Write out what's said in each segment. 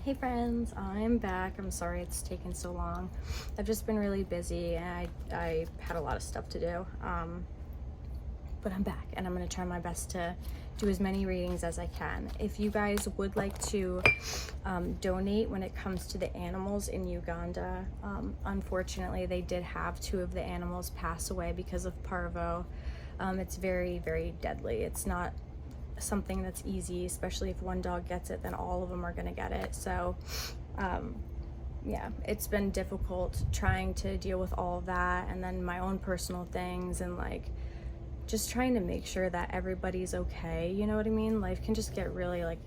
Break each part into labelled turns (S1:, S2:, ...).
S1: Hey friends, I'm back. I'm sorry it's taken so long. I've just been really busy and I had a lot of stuff to do. But I'm back and I'm going to try my best to do as many readings as I can. If you guys would like to donate when it comes to the animals in Uganda, unfortunately they did have 2 of the animals pass away because of parvo. It's very, very deadly. It's not something that's easy, especially if one dog gets it, then all of them are gonna get it. So yeah, it's been difficult trying to deal with all of that, and then my own personal things, and like just trying to make sure that everybody's okay, you know what I mean? Life can just get really like,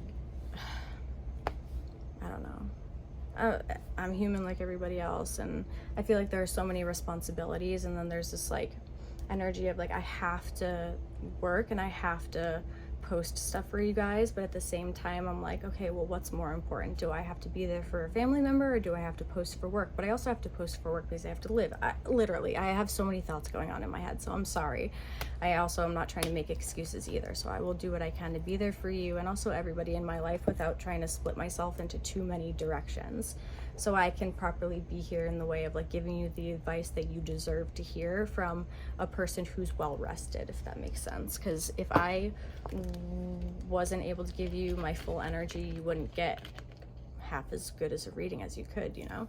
S1: I don't know, I'm human like everybody else, and I feel like there are so many responsibilities, and then there's this like energy of like I have to work and I have to post stuff for you guys, but at the same time I'm like, okay, well, what's more important? Do I have to be there for a family member, or do I have to post for work? But I also have to post for work because I have to live. I have so many thoughts going on in my head, so I'm sorry. I also am not trying to make excuses either, so I will do what I can to be there for you and also everybody in my life without trying to split myself into too many directions, so I can properly be here in the way of like giving you the advice that you deserve to hear from a person who's well rested, if that makes sense. Because if I wasn't able to give you my full energy, you wouldn't get half as good as a reading as you could, you know?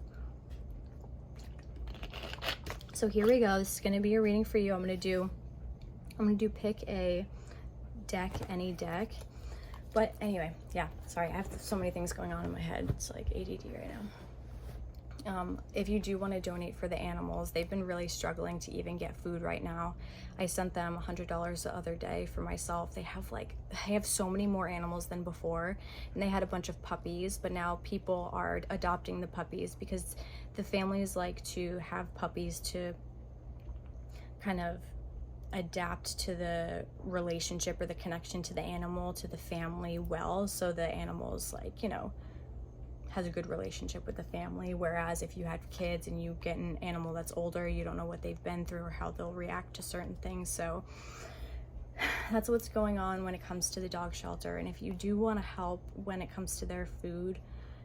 S1: So here we go. This is going to be a reading for you. I'm going to do pick a deck, any deck. But anyway, yeah, sorry, I have so many things going on in my head. It's like ADD right now. If you do want to donate for the animals, they've been really struggling to even get food right now. I sent them $100 the other day for myself. They have so many more animals than before, and they had a bunch of puppies, but now people are adopting the puppies because the families like to have puppies to kind of adapt to the relationship or the connection to the animal, to the family well, so the animal's like, you know, has a good relationship with the family. Whereas if you had kids and you get an animal that's older, you don't know what they've been through or how they'll react to certain things. So that's what's going on when it comes to the dog shelter. And if you do want to help when it comes to their food,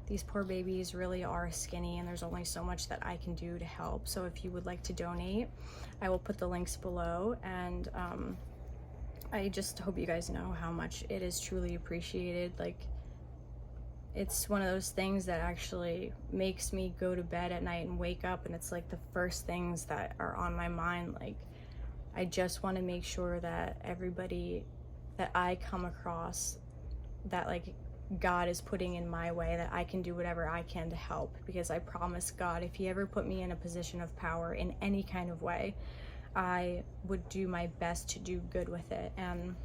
S1: these poor babies really are skinny and there's only so much that I can do to help. So if you would like to donate, I will put the links below, and I just hope you guys know how much it is truly appreciated. Like, it's one of those things that actually makes me go to bed at night and wake up, and it's like the first things that are on my mind. Like, I just want to make sure that everybody that I come across, that like God is putting in my way, that I can do whatever I can to help, because I promise God, if he ever put me in a position of power in any kind of way, I would do my best to do good with it. And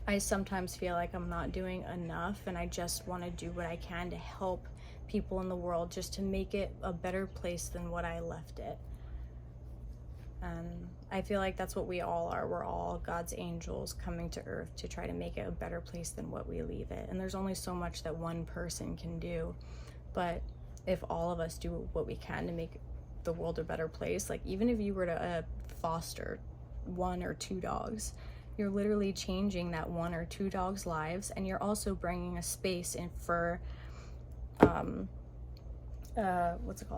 S1: I sometimes feel like I'm not doing enough, and I just want to do what I can to help people in the world, just to make it a better place than what I left it. And I feel like that's what we all are. We're all God's angels coming to earth to try to make it a better place than what we leave it. And there's only so much that one person can do. But if all of us do what we can to make the world a better place, like even if you were to foster 1 or 2 dogs, you're literally changing that 1 or 2 dogs' lives, and you're also bringing a space in for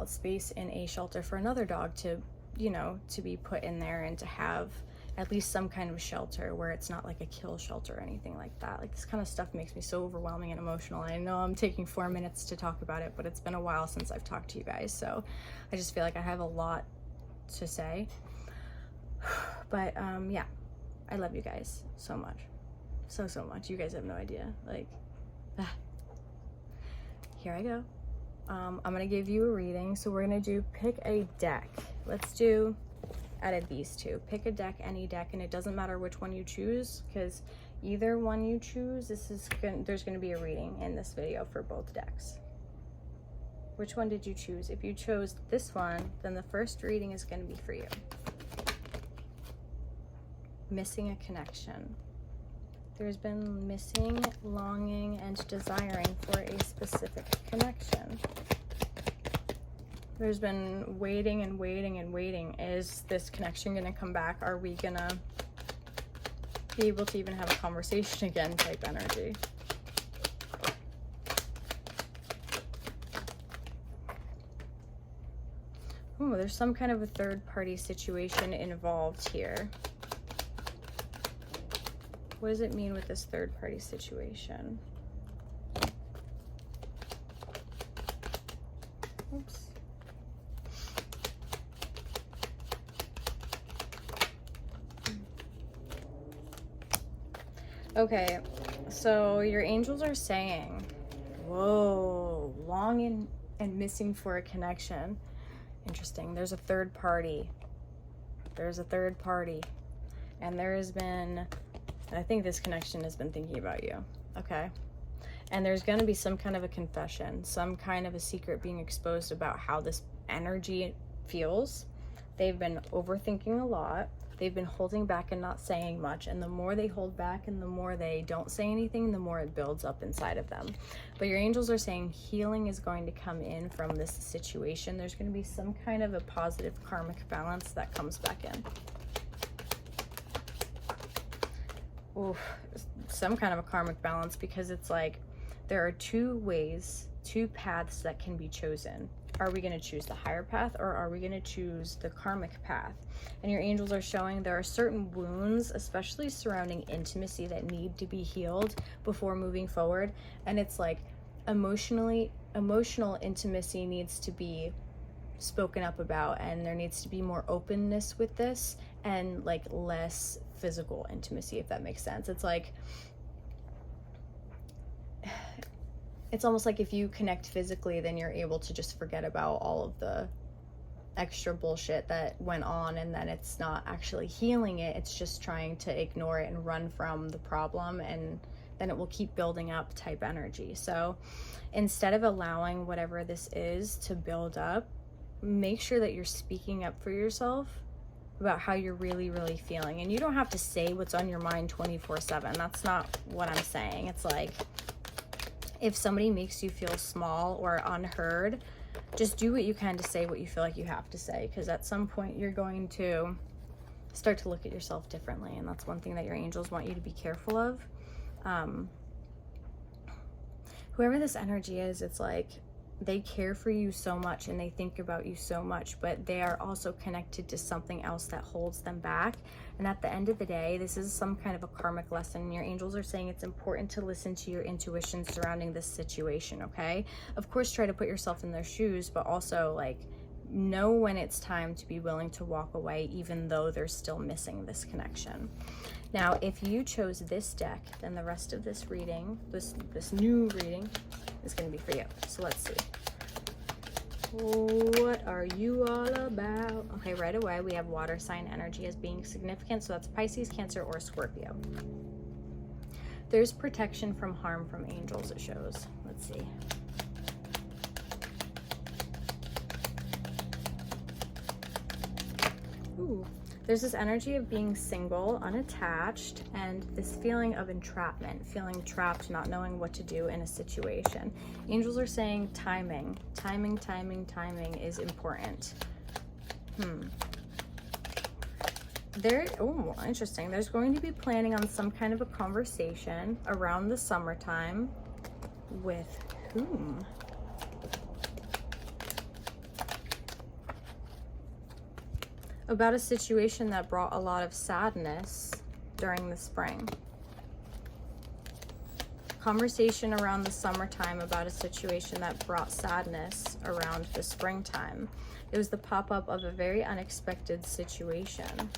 S1: space in a shelter for another dog to, you know, to be put in there, and to have at least some kind of shelter where it's not like a kill shelter or anything like that. Like, this kind of stuff makes me so overwhelming and emotional. I know I'm taking 4 minutes to talk about it, but it's been a while since I've talked to you guys, so I just feel like I have a lot to say. But yeah, I love you guys so much. So much. You guys have no idea. Like, here I go. I'm gonna give you a reading. So we're gonna do pick a deck. Let's do out of these 2. Pick a deck, any deck, and it doesn't matter which one you choose, because either one you choose, there's gonna be a reading in this video for both decks. Which one did you choose? If you chose this one, then the first reading is gonna be for you. Missing a connection. There's been missing, longing, and desiring for a specific connection. There's been waiting and waiting and waiting. Is this connection gonna come back? Are we gonna be able to even have a conversation again type energy? Oh, there's some kind of a third-party situation involved here. What does it mean with this third-party situation? Oops. Okay, so your angels are saying, whoa, longing and missing for a connection. Interesting. There's a third party. There's a third party. And there has been, I think this connection has been thinking about you. Okay. And there's going to be some kind of a confession, some kind of a secret being exposed about how this energy feels. They've been overthinking a lot. They've been holding back and not saying much. And the more they hold back and the more they don't say anything, the more it builds up inside of them. But your angels are saying healing is going to come in from this situation. There's going to be some kind of a positive karmic balance that comes back in. Oof, some kind of a karmic balance, because it's like there are two ways, two paths that can be chosen. Are we going to choose the higher path, or are we going to choose the karmic path? And your angels are showing there are certain wounds, especially surrounding intimacy, that need to be healed before moving forward. And it's like emotional intimacy needs to be spoken up about, and there needs to be more openness with this, and like less physical intimacy, if that makes sense. It's like, it's almost like if you connect physically, then you're able to just forget about all of the extra bullshit that went on, and then it's not actually healing it, it's just trying to ignore it and run from the problem, and then it will keep building up type energy. So instead of allowing whatever this is to build up, make sure that you're speaking up for yourself about how you're really, really feeling. And you don't have to say what's on your mind 24/7. That's not what I'm saying. It's like, if somebody makes you feel small or unheard, just do what you can to say what you feel like you have to say, because at some point you're going to start to look at yourself differently, and that's one thing that your angels want you to be careful of. Whoever this energy is, it's like they care for you so much and they think about you so much, but they are also connected to something else that holds them back. And at the end of the day, this is some kind of a karmic lesson. Your angels are saying it's important to listen to your intuition surrounding this situation, okay? Of course, try to put yourself in their shoes, but also like know when it's time to be willing to walk away, even though they're still missing this connection. Now, if you chose this deck, then the rest of this reading, this new reading, is going to be for you. So let's see. What are you all about? Okay, right away we have water sign energy as being significant. So that's Pisces, Cancer, or Scorpio. There's protection from harm from angels, it shows. Let's see. Ooh. There's this energy of being single, unattached, and this feeling of entrapment, feeling trapped, not knowing what to do in a situation. Angels are saying timing is important. Oh, interesting. There's going to be planning on some kind of a conversation around the summertime. With whom? About a situation that brought a lot of sadness during the spring. Conversation around the summertime about a situation that brought sadness around the springtime. It was the pop-up of a very unexpected situation.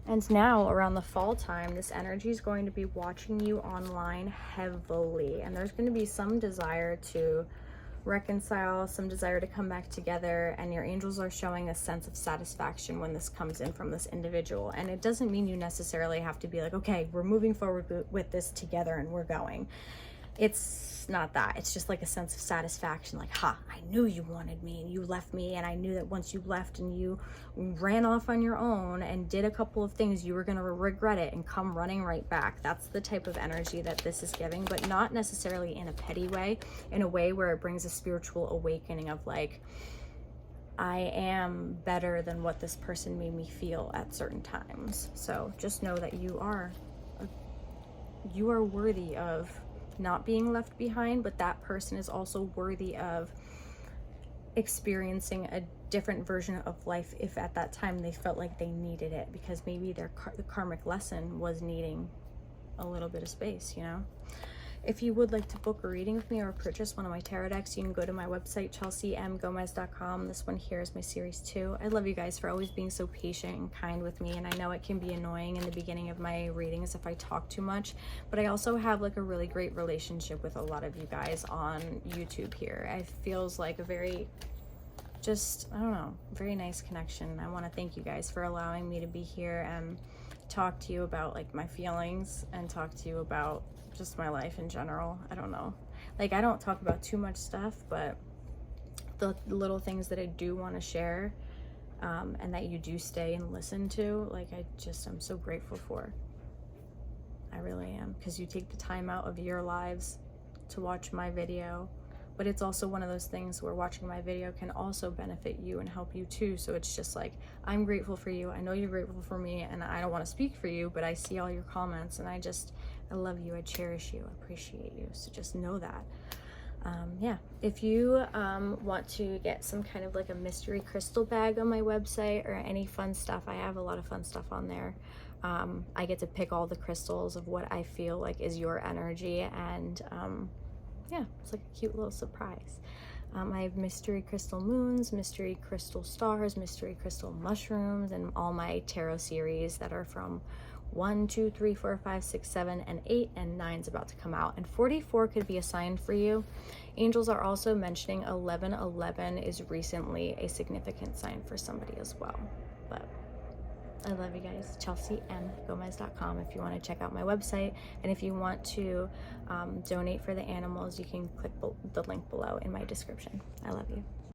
S1: And now around the fall time, this energy is going to be watching you online heavily. And there's going to be some desire to reconcile, some desire to come back together, and your angels are showing a sense of satisfaction when this comes in from this individual. And it doesn't mean you necessarily have to be like, okay, we're moving forward with this together and we're going. It's not that. It's just like a sense of satisfaction, like, ha, I knew you wanted me and you left me, and I knew that once you left and you ran off on your own and did a couple of things, you were going to regret it and come running right back. That's the type of energy that this is giving, but not necessarily in a petty way, in a way where it brings a spiritual awakening of like, I am better than what this person made me feel at certain times. So just know that you are worthy of not being left behind, but that person is also worthy of experiencing a different version of life if at that time they felt like they needed it, because maybe the karmic lesson was needing a little bit of space, you know. If you would like to book a reading with me or purchase one of my tarot decks, you can go to my website, chelseamgomez.com. This one here is my series 2. I love you guys for always being so patient and kind with me, and I know it can be annoying in the beginning of my readings if I talk too much, but I also have like a really great relationship with a lot of you guys on YouTube here. It feels like a very, just, I don't know, very nice connection. I want to thank you guys for allowing me to be here and talk to you about like my feelings and talk to you about just my life in general. I don't know, like I don't talk about too much stuff, but the little things that I do want to share and that you do stay and listen to, like I'm so grateful for. I really am, because you take the time out of your lives to watch my video. But it's also one of those things where watching my video can also benefit you and help you too. So it's just like, I'm grateful for you. I know you're grateful for me, and I don't want to speak for you, but I see all your comments, and I love you. I cherish you. I appreciate you. So just know that. Yeah, if you want to get some kind of like a mystery crystal bag on my website or any fun stuff, I have a lot of fun stuff on there. I get to pick all the crystals of what I feel like is your energy, and yeah, it's like a cute little surprise. I have mystery crystal moons, mystery crystal stars, mystery crystal mushrooms, and all my tarot series that are from 1, 2, 3, 4, 5, 6, 7, and 8, and 9's about to come out. And 44 could be a sign for you. Angels are also mentioning 1111 is recently a significant sign for somebody as well. But I love you guys. chelseamgomez.com if you want to check out my website. And if you want to donate for the animals, you can click the link below in my description. I love you.